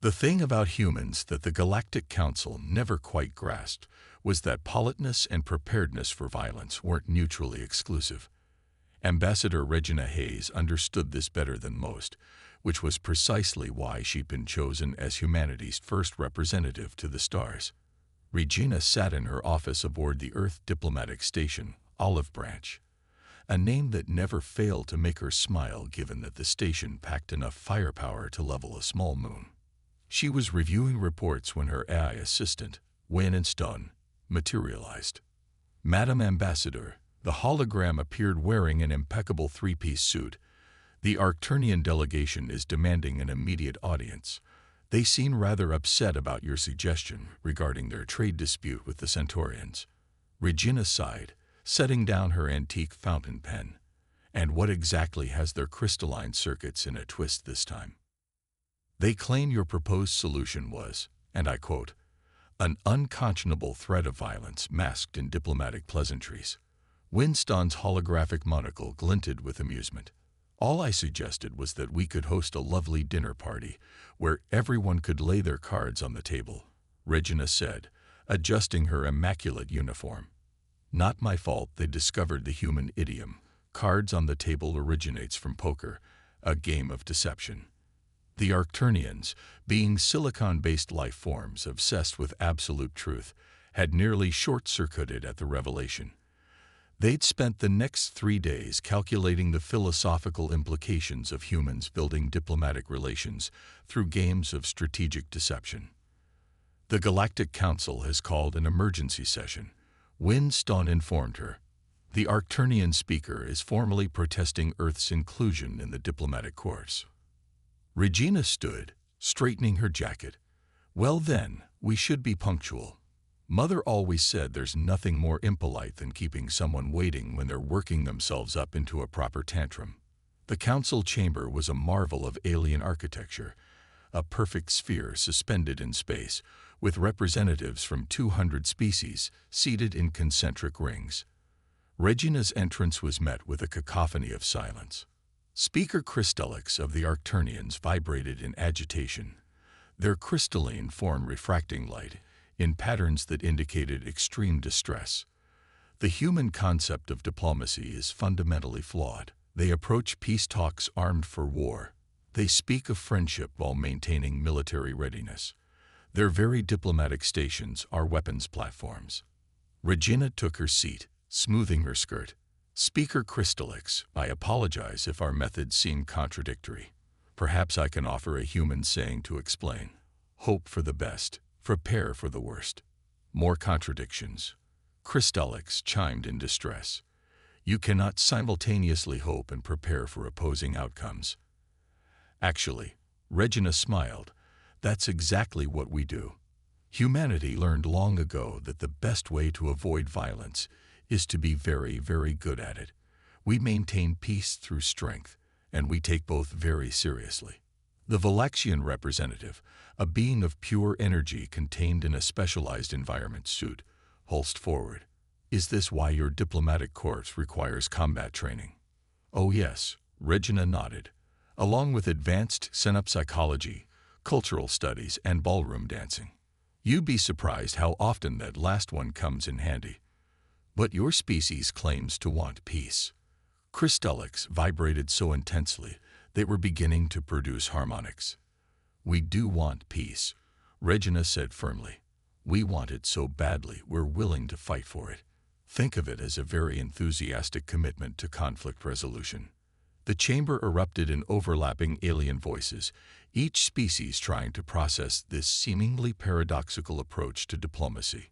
The thing about humans that the Galactic Council never quite grasped was that politeness and preparedness for violence weren't mutually exclusive. Ambassador Regina Hayes understood this better than most, which was precisely why she'd been chosen as humanity's first representative to the stars. Regina sat in her office aboard the Earth Diplomatic Station, Olive Branch, a name that never failed to make her smile given that the station packed enough firepower to level a small moon. She was reviewing reports when her AI assistant, Stone, materialized. "Madam Ambassador," the hologram appeared wearing an impeccable three-piece suit. "The Arcturnian delegation is demanding an immediate audience. They seem rather upset about your suggestion regarding their trade dispute with the Centaurians." Regina sighed, setting down her antique fountain pen. "And what exactly has their crystalline circuits in a twist this time?" "They claim your proposed solution was, and I quote, an unconscionable threat of violence masked in diplomatic pleasantries." Winston's holographic monocle glinted with amusement. "All I suggested was that we could host a lovely dinner party where everyone could lay their cards on the table," Regina said, adjusting her immaculate uniform. "Not my fault they discovered the human idiom. Cards on the table originates from poker, a game of deception. The Arcturnians, being silicon-based life forms obsessed with absolute truth, had nearly short-circuited at the revelation. They'd spent the next 3 days calculating the philosophical implications of humans building diplomatic relations through games of strategic deception. The Galactic Council has called an emergency session," Winston informed her. "The Arcturnian speaker is formally protesting Earth's inclusion in the diplomatic course." Regina stood, straightening her jacket. "Well then, we should be punctual. Mother always said there's nothing more impolite than keeping someone waiting when they're working themselves up into a proper tantrum." The council chamber was a marvel of alien architecture, a perfect sphere suspended in space, with representatives from 200 species seated in concentric rings. Regina's entrance was met with a cacophony of silence. Speaker crystallix of the Arcturnians vibrated in agitation, their crystalline form refracting light in patterns that indicated extreme distress. "The human concept of diplomacy is fundamentally flawed. They approach peace talks armed for war. They speak of friendship while maintaining military readiness. Their very diplomatic stations are weapons platforms." Regina took her seat, smoothing her skirt. "Speaker crystallix, I apologize if our methods seem contradictory. Perhaps I can offer a human saying to explain. Hope for the best, prepare for the worst." More contradictions. Crystallix chimed in distress. "You cannot simultaneously hope and prepare for opposing outcomes." "Actually," Regina smiled, "that's exactly what we do. Humanity learned long ago that the best way to avoid violence is to be very, very good at it. We maintain peace through strength, and we take both very seriously." The Valaxian representative, a being of pure energy contained in a specialized environment suit, pulsed forward. "Is this why your diplomatic corps requires combat training?" "Oh yes," Regina nodded, "along with advanced psychology, cultural studies, and ballroom dancing. You'd be surprised how often that last one comes in handy. But your species claims to want peace." Crystallix vibrated so intensely they were beginning to produce harmonics. "We do want peace," Regina said firmly. "We want it so badly we're willing to fight for it. Think of it as a very enthusiastic commitment to conflict resolution." The chamber erupted in overlapping alien voices, each species trying to process this seemingly paradoxical approach to diplomacy.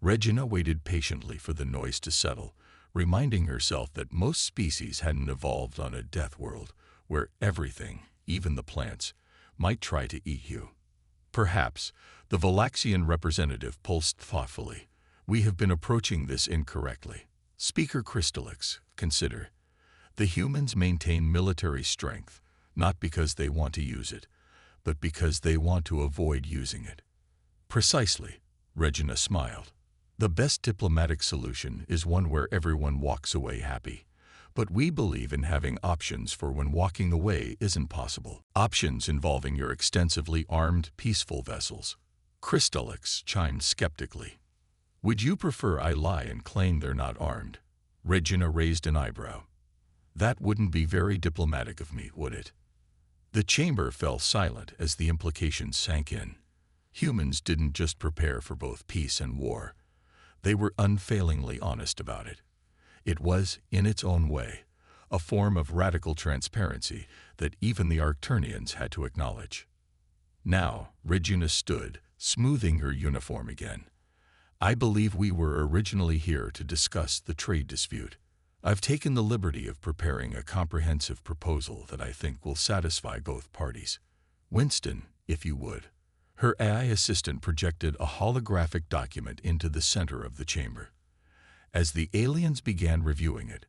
Regina waited patiently for the noise to settle, reminding herself that most species hadn't evolved on a death world where everything, even the plants, might try to eat you. "Perhaps," the Valaxian representative pulsed thoughtfully, "we have been approaching this incorrectly. Speaker crystallix, consider. The humans maintain military strength, not because they want to use it, but because they want to avoid using it." "Precisely," Regina smiled. "The best diplomatic solution is one where everyone walks away happy, But we believe in having options for when walking away isn't possible. Options involving your extensively armed, peaceful vessels. Crystallix chimed skeptically. Would you prefer I lie and claim they're not armed? Regina raised an eyebrow. That wouldn't be very diplomatic of me, would it? The chamber fell silent as the implications sank in. Humans didn't just prepare for both peace and war. They were unfailingly honest about it. It was, in its own way, a form of radical transparency that even the Arcturnians had to acknowledge. Now, Regina stood, smoothing her uniform again. I believe we were originally here to discuss the trade dispute. I've taken the liberty of preparing a comprehensive proposal that I think will satisfy both parties. Winston, if you would. Her AI assistant projected a holographic document into the center of the chamber. As the aliens began reviewing it,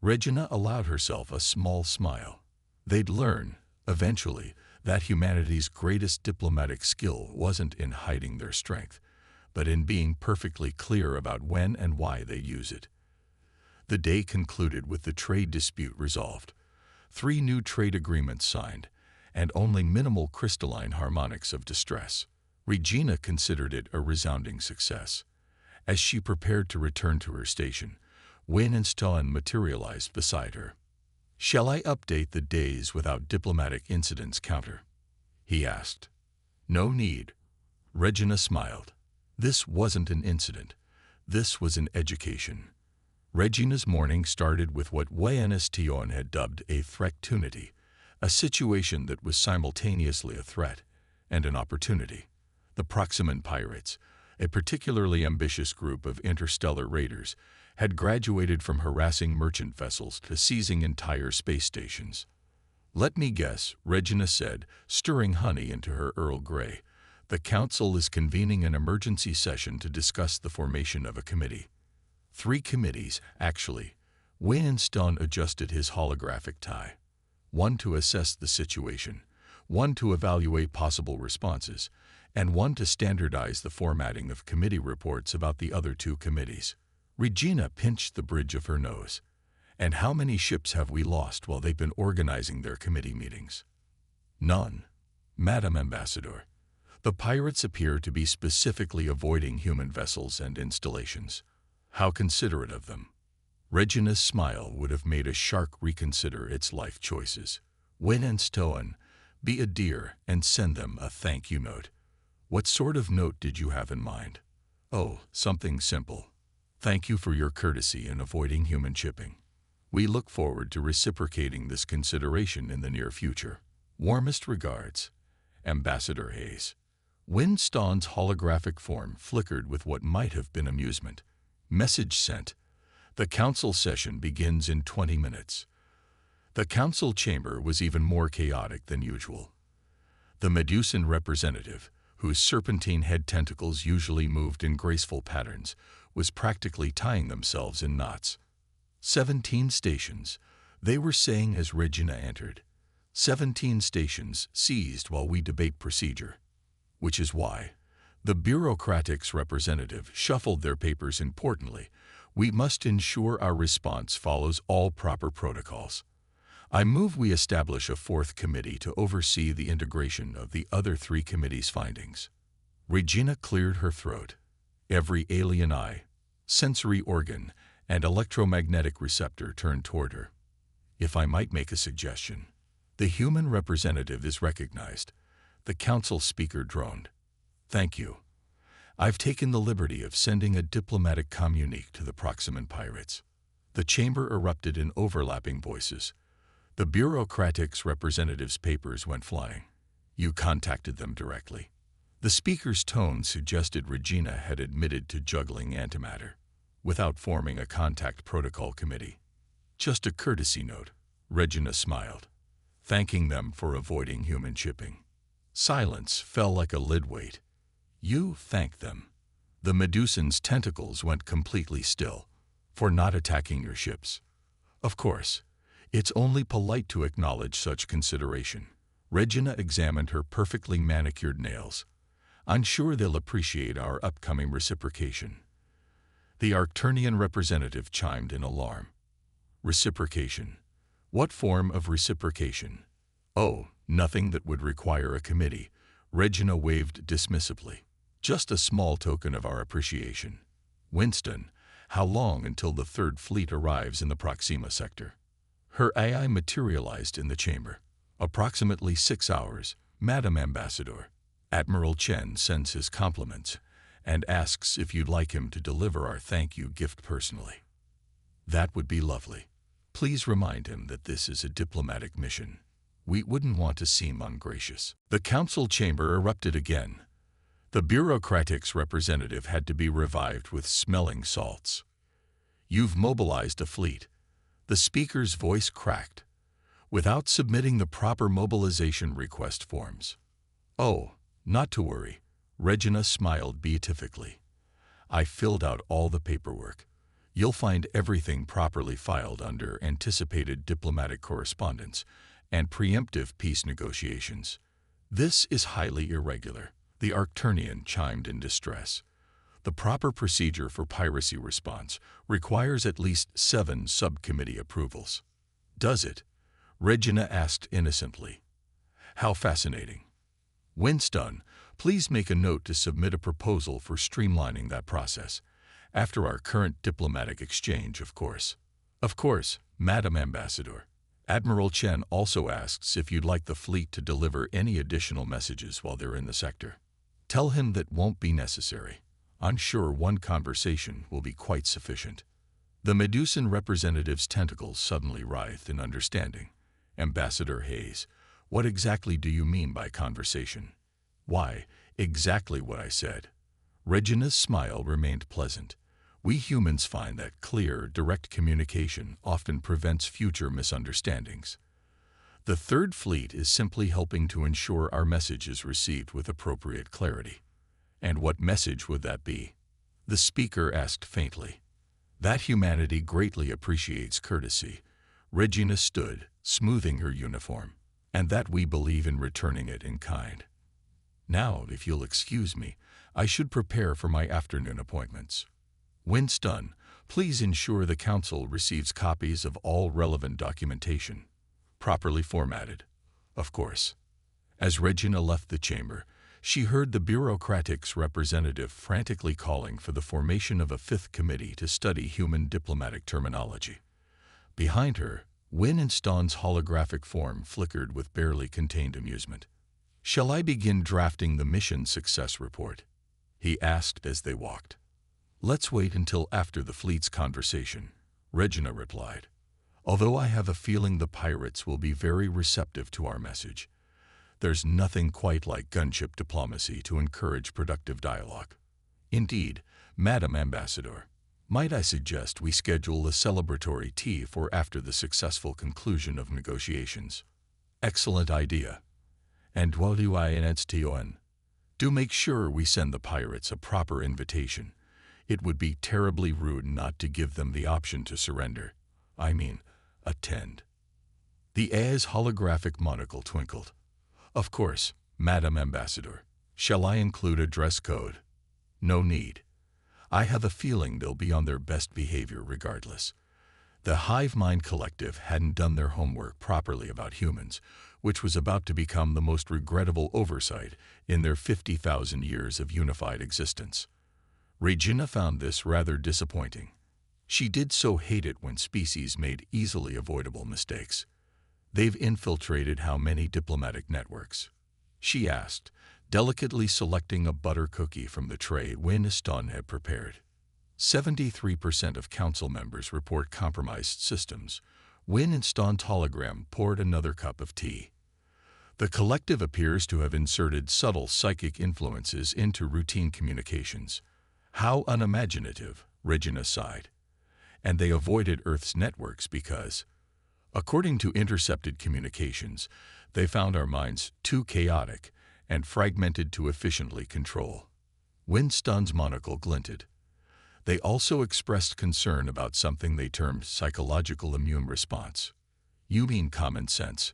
Regina allowed herself a small smile. They'd learn, eventually, that humanity's greatest diplomatic skill wasn't in hiding their strength, but in being perfectly clear about when and why they use it. The day concluded with the trade dispute resolved, 3 new trade agreements signed, and only minimal crystalline harmonics of distress. Regina considered it a resounding success. As she prepared to return to her station, Wynne and Stalin materialized beside her. Shall I update the days without diplomatic incidents counter? He asked. No need. Regina smiled. This wasn't an incident. This was an education. Regina's morning started with what Wynne and Stalin had dubbed a threat-tunity, a situation that was simultaneously a threat and an opportunity. The Proximan Pirates, a particularly ambitious group of interstellar raiders, had graduated from harassing merchant vessels to seizing entire space stations. Let me guess, Regina said, stirring honey into her Earl Grey. The Council is convening an emergency session to discuss the formation of a committee. 3 committees, actually. Winston adjusted his holographic tie. 1 to assess the situation, 1 to evaluate possible responses, and 1 to standardize the formatting of committee reports about the other 2 committees. Regina pinched the bridge of her nose. And how many ships have we lost while they've been organizing their committee meetings? None, Madam Ambassador. The pirates appear to be specifically avoiding human vessels and installations. How considerate of them. Regina's smile would have made a shark reconsider its life choices. Wynne and Stalin, be a dear and send them a thank you note. What sort of note did you have in mind? Oh, something simple. Thank you for your courtesy in avoiding human shipping. We look forward to reciprocating this consideration in the near future. Warmest regards, Ambassador Hayes. Winston's holographic form flickered with what might have been amusement. Message sent. The council session begins in 20 minutes. The council chamber was even more chaotic than usual. The Medusan representative, whose serpentine head tentacles usually moved in graceful patterns, was practically tying themselves in knots. 17 stations, they were saying as Regina entered. 17 stations seized while we debate procedure. Which is why the bureaucratics representative shuffled their papers importantly. We must ensure our response follows all proper protocols. I move we establish a 4th committee to oversee the integration of the other 3 committees' findings. Regina cleared her throat. Every alien eye, sensory organ, and electromagnetic receptor turned toward her. If I might make a suggestion. The human representative is recognized. The council speaker droned. Thank you. I've taken the liberty of sending a diplomatic communique to the Proximan Pirates. The chamber erupted in overlapping voices. The bureaucratics representative's papers went flying. You contacted them directly. The speaker's tone suggested Regina had admitted to juggling antimatter, without forming a contact protocol committee. Just a courtesy note, Regina smiled, thanking them for avoiding human shipping. Silence fell like a lid weight. You thanked them. The Medusan's tentacles went completely still, for not attacking your ships. Of course. It's only polite to acknowledge such consideration. Regina examined her perfectly manicured nails. I'm sure they'll appreciate our upcoming reciprocation. The Arcturnian representative chimed in alarm. Reciprocation. What form of reciprocation? Oh, nothing that would require a committee, Regina waved dismissively. Just a small token of our appreciation. Winston, how long until the Third Fleet arrives in the Proxima sector? Her AI materialized in the chamber. Approximately 6 hours, Madam Ambassador. Admiral Chen sends his compliments and asks if you'd like him to deliver our thank you gift personally. That would be lovely. Please remind him that this is a diplomatic mission. We wouldn't want to seem ungracious. The council chamber erupted again. The bureaucratic's representative had to be revived with smelling salts. You've mobilized a fleet. The speaker's voice cracked. Without submitting the proper mobilization request forms. Oh, not to worry. Regina smiled beatifically. I filled out all the paperwork. You'll find everything properly filed under anticipated diplomatic correspondence and preemptive peace negotiations. This is highly irregular. The Arcturnian chimed in distress. The proper procedure for piracy response requires at least 7 subcommittee approvals. Does it? Regina asked innocently. How fascinating. Winston, please make a note to submit a proposal for streamlining that process. After our current diplomatic exchange, of course. Of course, Madam Ambassador. Admiral Chen also asks if you'd like the fleet to deliver any additional messages while they're in the sector. Tell him that won't be necessary. I'm sure one conversation will be quite sufficient. The Medusan representative's tentacles suddenly writhed in understanding. Ambassador Hayes, what exactly do you mean by conversation? Why, exactly what I said. Regina's smile remained pleasant. We humans find that clear, direct communication often prevents future misunderstandings. The Third Fleet is simply helping to ensure our message is received with appropriate clarity. And what message would that be? The speaker asked faintly. That humanity greatly appreciates courtesy. Regina stood, smoothing her uniform, and that we believe in returning it in kind. Now, if you'll excuse me, I should prepare for my afternoon appointments. Winston, please ensure the Council receives copies of all relevant documentation, properly formatted, of course. As Regina left the chamber, she heard the bureaucratic's representative frantically calling for the formation of a 5th committee to study human diplomatic terminology. Behind her, Winston's holographic form flickered with barely contained amusement. Shall I begin drafting the mission success report? He asked as they walked. Let's wait until after the fleet's conversation, Regina replied. Although I have a feeling the pirates will be very receptive to our message. There's nothing quite like gunship diplomacy to encourage productive dialogue. Indeed, Madam Ambassador, might I suggest we schedule a celebratory tea for after the successful conclusion of negotiations? Excellent idea. And what do I instead? Do make sure we send the pirates a proper invitation. It would be terribly rude not to give them the option to surrender. I mean, attend. The AI's holographic monocle twinkled. Of course, Madam Ambassador. Shall I include a dress code? No need. I have a feeling they'll be on their best behavior regardless. The Hive Mind Collective hadn't done their homework properly about humans, which was about to become the most regrettable oversight in their 50,000 years of unified existence. Regina found this rather disappointing. She did so hate it when species made easily avoidable mistakes. They've infiltrated how many diplomatic networks? She asked, delicately selecting a butter cookie from the tray Winston had prepared. 73% of council members report compromised systems. Winston's hologram poured another cup of tea. The collective appears to have inserted subtle psychic influences into routine communications. How unimaginative, Regina sighed. And they avoided Earth's networks because, according to intercepted communications, they found our minds too chaotic and fragmented to efficiently control. Winston's monocle glinted. They also expressed concern about something they termed psychological immune response. You mean common sense?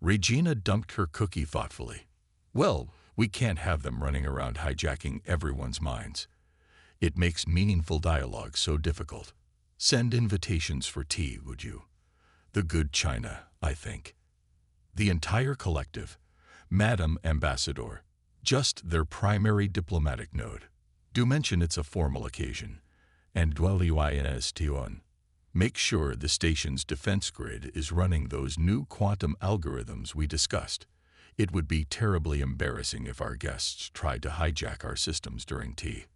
Regina dumped her cookie thoughtfully. Well, we can't have them running around hijacking everyone's minds. It makes meaningful dialogue so difficult. Send invitations for tea, would you? The good China, I think. The entire collective, Madam Ambassador, just their primary diplomatic node. Do mention it's a formal occasion, and dualistion. Make sure the station's defense grid is running those new quantum algorithms we discussed. It would be terribly embarrassing if our guests tried to hijack our systems during tea.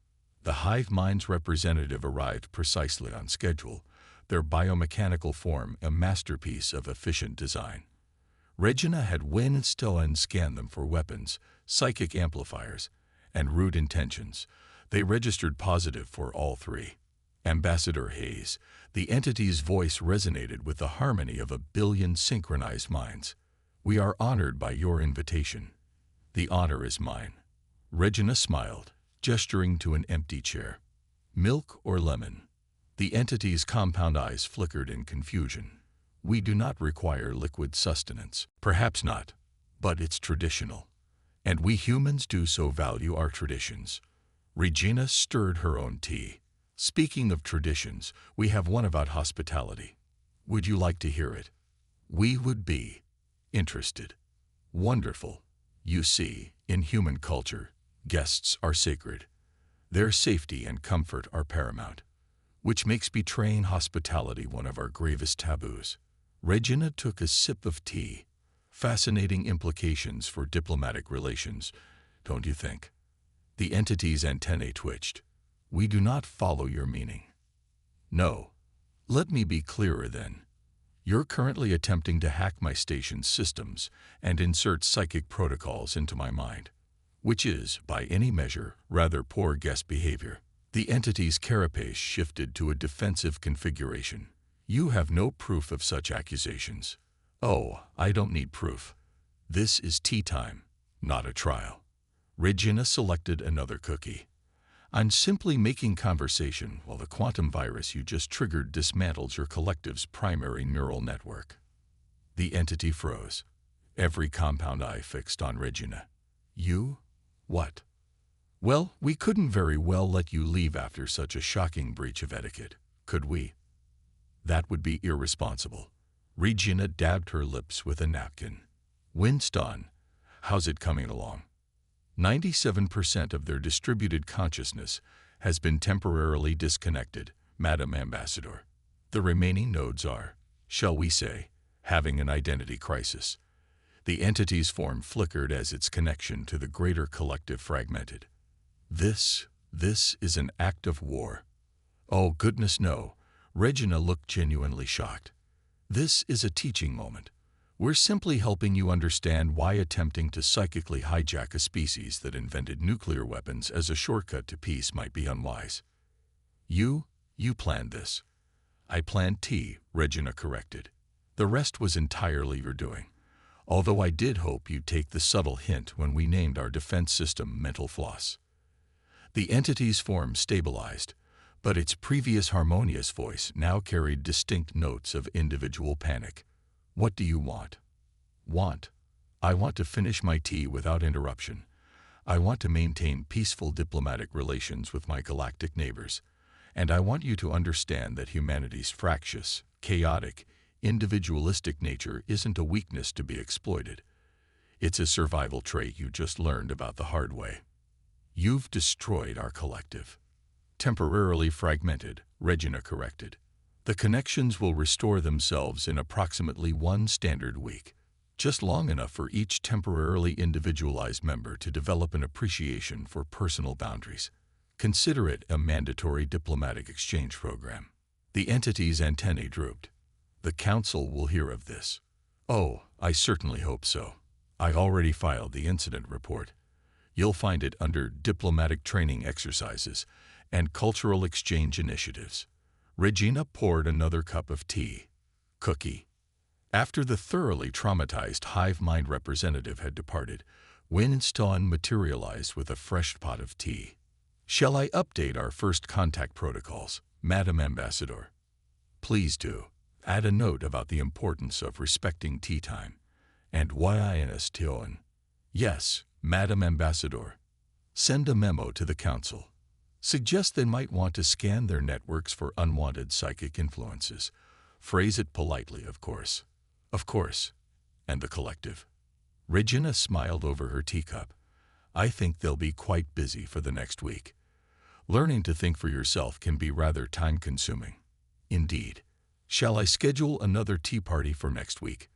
The hive mind's representative arrived precisely on schedule, their biomechanical form a masterpiece of efficient design. Regina had Winston scan them for weapons, psychic amplifiers, and rude intentions. They registered positive for all three. Ambassador Hayes, the entity's voice resonated with the harmony of a billion synchronized minds. We are honored by your invitation. The honor is mine. Regina smiled, gesturing to an empty chair. Milk or lemon? The entity's compound eyes flickered in confusion. We do not require liquid sustenance. Perhaps not, but it's traditional. And we humans do so value our traditions. Regina stirred her own tea. Speaking of traditions, we have one about hospitality. Would you like to hear it? We would be interested. Wonderful. You see, in human culture, guests are sacred. Their safety and comfort are paramount, which makes betraying hospitality one of our gravest taboos. Regina took a sip of tea. Fascinating implications for diplomatic relations, don't you think? The entity's antennae twitched. We do not follow your meaning. No. Let me be clearer then. You're currently attempting to hack my station's systems and insert psychic protocols into my mind, which is, by any measure, rather poor guest behavior. The entity's carapace shifted to a defensive configuration. You have no proof of such accusations. Oh, I don't need proof. This is tea time, not a trial. Regina selected another cookie. I'm simply making conversation while the quantum virus you just triggered dismantles your collective's primary neural network. The entity froze, every compound eye fixed on Regina. You? What? Well, we couldn't very well let you leave after such a shocking breach of etiquette, could we? That would be irresponsible. Regina dabbed her lips with a napkin. Winston, how's it coming along? 97% of their distributed consciousness has been temporarily disconnected, Madam Ambassador. The remaining nodes are, shall we say, having an identity crisis. The entity's form flickered as its connection to the greater collective fragmented. This is an act of war. Oh, goodness no. Regina looked genuinely shocked. This is a teaching moment. We're simply helping you understand why attempting to psychically hijack a species that invented nuclear weapons as a shortcut to peace might be unwise. You planned this. I planned tea, Regina corrected. The rest was entirely your doing, although I did hope you'd take the subtle hint when we named our defense system Mental Floss. The entity's form stabilized, but its previous harmonious voice now carried distinct notes of individual panic. What do you want? Want? I want to finish my tea without interruption. I want to maintain peaceful diplomatic relations with my galactic neighbors. And I want you to understand that humanity's fractious, chaotic, individualistic nature isn't a weakness to be exploited. It's a survival trait you just learned about the hard way. You've destroyed our collective. Temporarily fragmented, Regina corrected. The connections will restore themselves in approximately one standard week, just long enough for each temporarily individualized member to develop an appreciation for personal boundaries. Consider it a mandatory diplomatic exchange program. The entity's antennae drooped. The Council will hear of this. Oh, I certainly hope so. I already filed the incident report. You'll find it under Diplomatic Training Exercises and Cultural Exchange Initiatives. Regina poured another cup of tea. Cookie. After the thoroughly traumatized hive mind representative had departed, Winston materialized with a fresh pot of tea. Shall I update our first contact protocols, Madam Ambassador? Please do. Add a note about the importance of respecting tea time. And unravel. Yes, Madam Ambassador. Send a memo to the Council. Suggest they might want to scan their networks for unwanted psychic influences. Phrase it politely, of course. Of course. And the collective. Regina smiled over her teacup. I think they'll be quite busy for the next week. Learning to think for yourself can be rather time-consuming. Indeed. Shall I schedule another tea party for next week?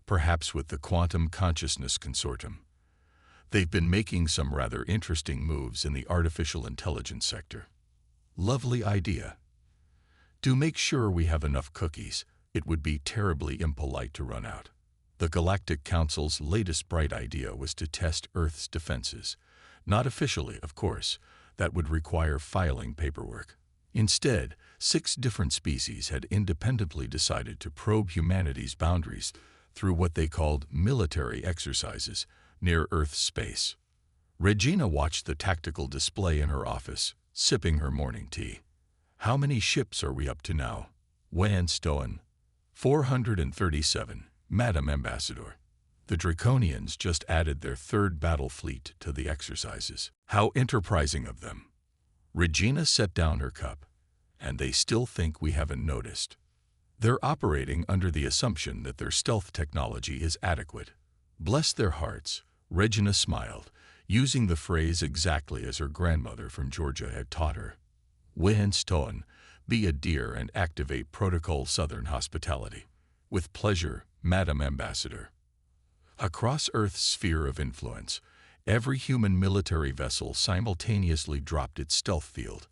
Perhaps with the Quantum Consciousness Consortium. They've been making some rather interesting moves in the artificial intelligence sector. Lovely idea. Do make sure we have enough cookies. It would be terribly impolite to run out. The Galactic Council's latest bright idea was to test Earth's defenses. Not officially, of course. That would require filing paperwork. Instead, 6 different species had independently decided to probe humanity's boundaries through what they called military exercises near Earth's space. Regina watched the tactical display in her office, sipping her morning tea. How many ships are we up to now? Wen Stoen. 437, Madam Ambassador. The Draconians just added their 3rd battle fleet to the exercises. How enterprising of them. Regina set down her cup. And they still think we haven't noticed. They're operating under the assumption that their stealth technology is adequate. Bless their hearts, Regina smiled, using the phrase exactly as her grandmother from Georgia had taught her. Wen Stoen, be a dear and activate Protocol Southern hospitality. With pleasure, Madam Ambassador. Across Earth's sphere of influence, every human military vessel simultaneously dropped its stealth field.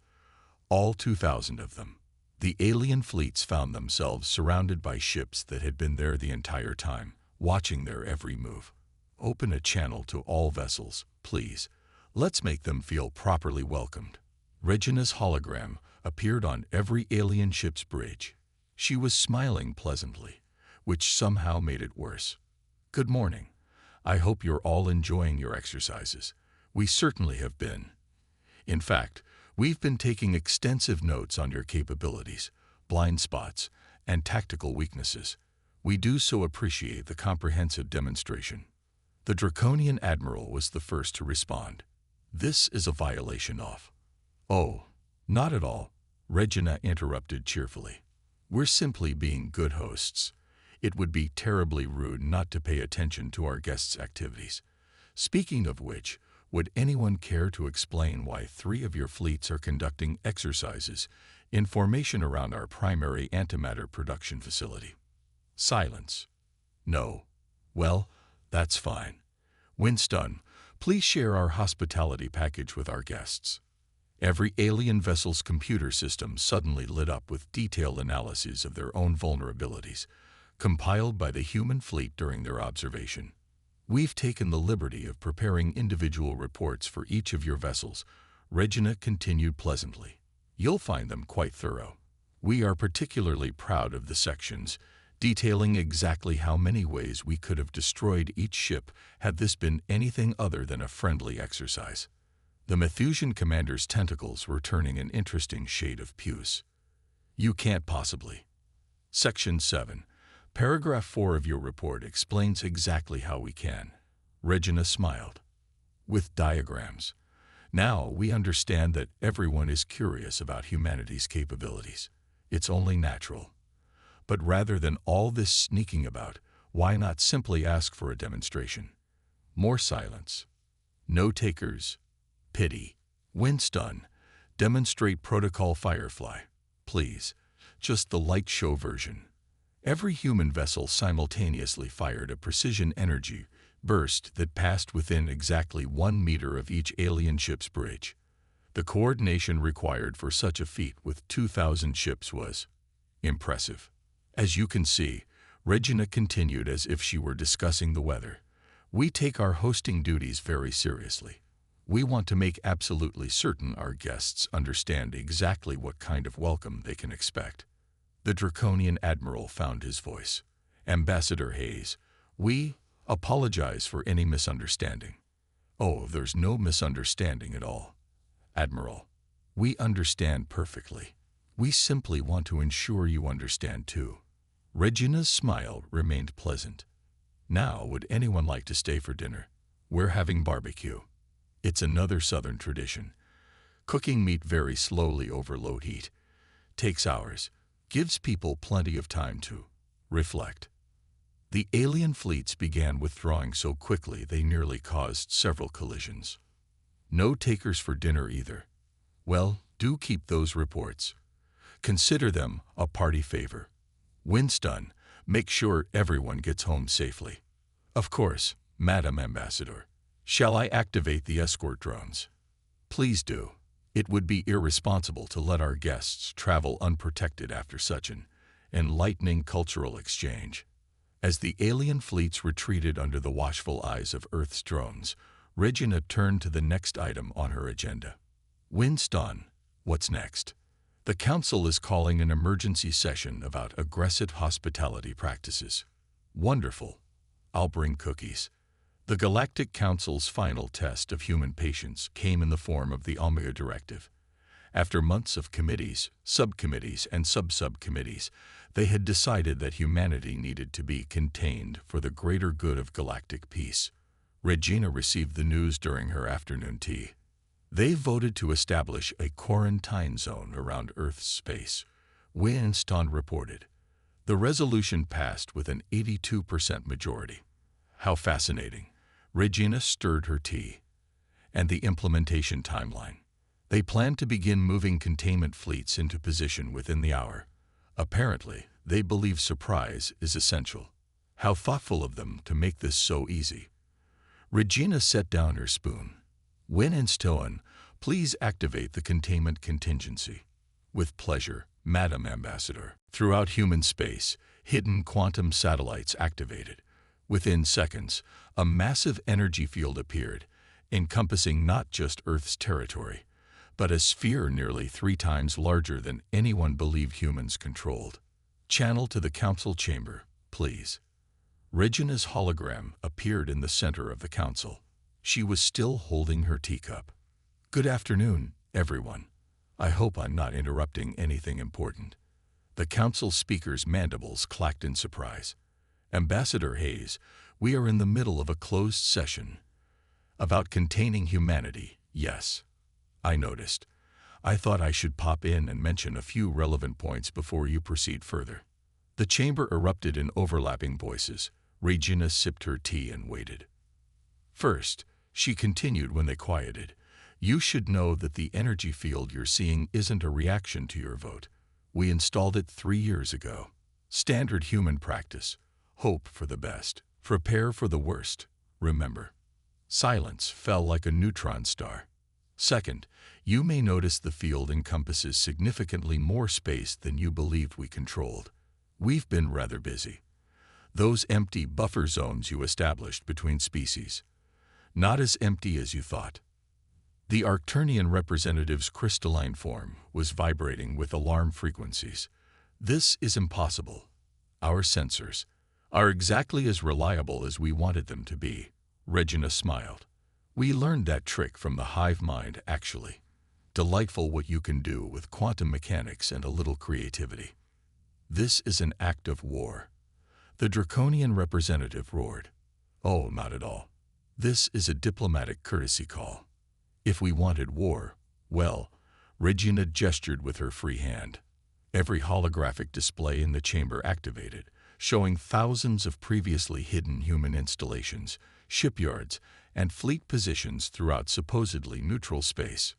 All 2,000 of them. The alien fleets found themselves surrounded by ships that had been there the entire time, watching their every move. Open a channel to all vessels, please. Let's make them feel properly welcomed. Regina's hologram appeared on every alien ship's bridge. She was smiling pleasantly, which somehow made it worse. Good morning. I hope you're all enjoying your exercises. We certainly have been. In fact, we've been taking extensive notes on your capabilities, blind spots, and tactical weaknesses. We do so appreciate the comprehensive demonstration. The Draconian Admiral was the first to respond. This is a violation of... Oh, not at all, Regina interrupted cheerfully. We're simply being good hosts. It would be terribly rude not to pay attention to our guests' activities. Speaking of which, would anyone care to explain why 3 of your fleets are conducting exercises in formation around our primary antimatter production facility? Silence. No. Well, that's fine. Winston, please share our hospitality package with our guests. Every alien vessel's computer system suddenly lit up with detailed analyses of their own vulnerabilities, compiled by the human fleet during their observation. We've taken the liberty of preparing individual reports for each of your vessels, Regina continued pleasantly. You'll find them quite thorough. We are particularly proud of the sections detailing exactly how many ways we could have destroyed each ship had this been anything other than a friendly exercise. The Methusian commander's tentacles were turning an interesting shade of puce. You can't possibly. Section 7. Paragraph 4 of your report explains exactly how we can. Regina smiled. With diagrams. Now we understand that everyone is curious about humanity's capabilities. It's only natural. But rather than all this sneaking about, why not simply ask for a demonstration? More silence. No takers. Pity. Winston, demonstrate Protocol Firefly. Please, just the light show version. Every human vessel simultaneously fired a precision energy burst that passed within exactly 1 meter of each alien ship's bridge. The coordination required for such a feat with 2,000 ships was impressive. As you can see, Regina continued as if she were discussing the weather. We take our hosting duties very seriously. We want to make absolutely certain our guests understand exactly what kind of welcome they can expect. The Draconian Admiral found his voice. Ambassador Hayes, we apologize for any misunderstanding. Oh, there's no misunderstanding at all. Admiral, we understand perfectly. We simply want to ensure you understand too. Regina's smile remained pleasant. Now, would anyone like to stay for dinner? We're having barbecue. It's another Southern tradition. Cooking meat very slowly over low heat. Takes hours. Gives people plenty of time to reflect. The alien fleets began withdrawing so quickly they nearly caused several collisions. No takers for dinner either. Well, do keep those reports. Consider them a party favor. When's done, make sure everyone gets home safely. Of course, Madam Ambassador. Shall I activate the escort drones? Please do. It would be irresponsible to let our guests travel unprotected after such an enlightening cultural exchange. As the alien fleets retreated under the watchful eyes of Earth's drones, Regina turned to the next item on her agenda. When's done? What's next? The Council is calling an emergency session about aggressive hospitality practices. Wonderful. I'll bring cookies. The Galactic Council's final test of human patience came in the form of the Omega Directive. After months of committees, subcommittees, and sub-subcommittees, they had decided that humanity needed to be contained for the greater good of galactic peace. Regina received the news during her afternoon tea. They voted to establish a quarantine zone around Earth's space. Winston reported. The resolution passed with an 82% majority. How fascinating. Regina stirred her tea. And the implementation timeline. They plan to begin moving containment fleets into position within the hour. Apparently, they believe surprise is essential. How thoughtful of them to make this so easy. Regina set down her spoon. Winston, please activate the containment contingency. With pleasure, Madam Ambassador. Throughout human space, hidden quantum satellites activated. Within seconds, a massive energy field appeared, encompassing not just Earth's territory, but a sphere nearly 3 times larger than anyone believed humans controlled. Channel to the council chamber, please. Regina's hologram appeared in the center of the council. She was still holding her teacup. Good afternoon, everyone. I hope I'm not interrupting anything important. The council speaker's mandibles clacked in surprise. Ambassador Hayes, we are in the middle of a closed session. About containing humanity, yes. I noticed. I thought I should pop in and mention a few relevant points before you proceed further. The chamber erupted in overlapping voices. Regina sipped her tea and waited. First, she continued when they quieted, you should know that the energy field you're seeing isn't a reaction to your vote. We installed it 3 years ago. Standard human practice. Hope for the best. Prepare for the worst. Remember. Silence fell like a neutron star. Second, you may notice the field encompasses significantly more space than you believed we controlled. We've been rather busy. Those empty buffer zones you established between species. Not as empty as you thought. The Arcturnian representative's crystalline form was vibrating with alarm frequencies. This is impossible. Our sensors are exactly as reliable as we wanted them to be. Regina smiled. We learned that trick from the hive mind, actually. Delightful what you can do with quantum mechanics and a little creativity. This is an act of war. The draconian representative roared. Oh, not at all. This is a diplomatic courtesy call. If we wanted war, well, Regina gestured with her free hand. Every holographic display in the chamber activated, showing thousands of previously hidden human installations, shipyards, and fleet positions throughout supposedly neutral space.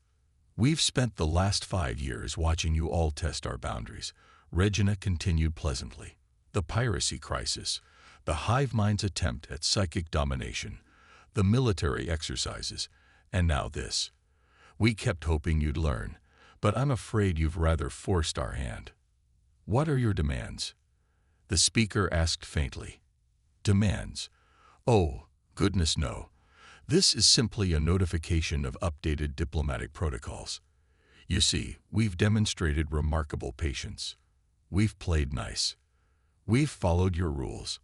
We've spent the last 5 years watching you all test our boundaries, Regina continued pleasantly. The piracy crisis, the hive mind's attempt at psychic domination, the military exercises, and now this. We kept hoping you'd learn, but I'm afraid you've rather forced our hand. What are your demands? The speaker asked faintly. Demands? Oh, goodness no. This is simply a notification of updated diplomatic protocols. You see, we've demonstrated remarkable patience. We've played nice. We've followed your rules.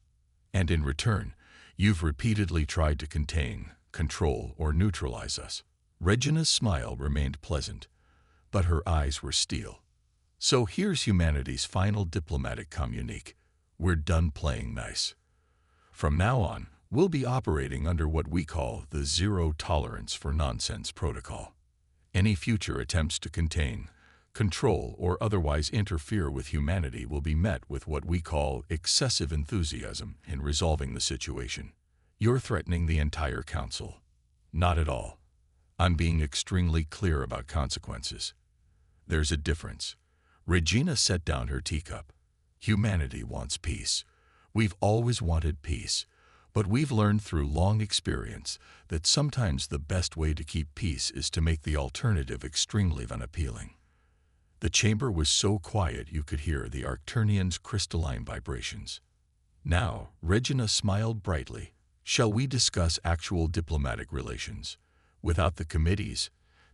And in return, you've repeatedly tried to contain, control, or neutralize us. Regina's smile remained pleasant, but her eyes were steel. So here's humanity's final diplomatic communique. We're done playing nice. From now on, we'll be operating under what we call the zero tolerance for nonsense protocol. Any future attempts to contain, control, or otherwise interfere with humanity will be met with what we call excessive enthusiasm in resolving the situation. You're threatening the entire council. Not at all. I'm being extremely clear about consequences. There's a difference. Regina set down her teacup. Humanity wants peace. We've always wanted peace, but we've learned through long experience that sometimes the best way to keep peace is to make the alternative extremely unappealing. The chamber was so quiet you could hear the Arcturnian's crystalline vibrations. Now, Regina smiled brightly. Shall we discuss actual diplomatic relations, without the committees,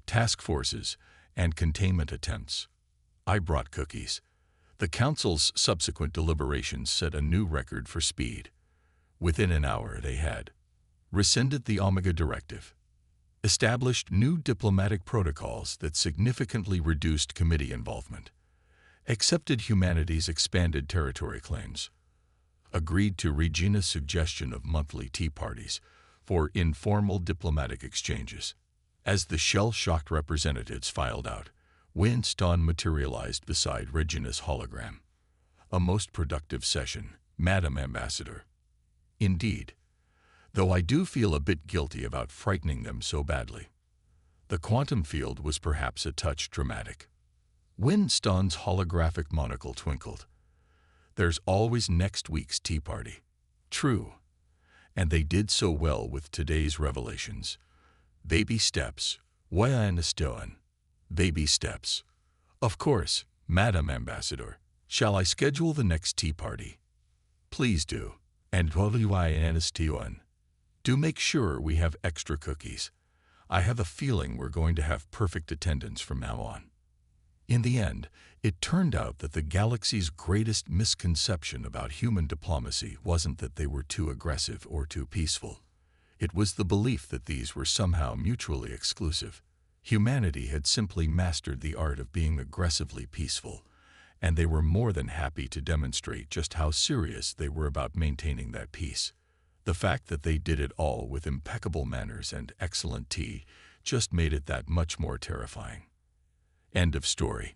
task forces, and containment attempts? I brought cookies. The council's subsequent deliberations set a new record for speed. Within an hour they had rescinded the Omega Directive, established new diplomatic protocols that significantly reduced committee involvement, accepted humanity's expanded territory claims, agreed to Regina's suggestion of monthly tea parties for informal diplomatic exchanges. As the shell-shocked representatives filed out, Winston materialized beside Regina's hologram. A most productive session, Madam Ambassador. Indeed, though I do feel a bit guilty about frightening them so badly. The quantum field was perhaps a touch dramatic. Winston's holographic monocle twinkled. There's always next week's tea party. True. And they did so well with today's revelations. Baby steps. Why I understand. Baby steps. Of course, Madam Ambassador. Shall I schedule the next tea party? Please do. And why understand. Do make sure we have extra cookies. I have a feeling we're going to have perfect attendance from now on. In the end, it turned out that the galaxy's greatest misconception about human diplomacy wasn't that they were too aggressive or too peaceful. It was the belief that these were somehow mutually exclusive. Humanity had simply mastered the art of being aggressively peaceful, and they were more than happy to demonstrate just how serious they were about maintaining that peace. The fact that they did it all with impeccable manners and excellent tea just made it that much more terrifying. End of story.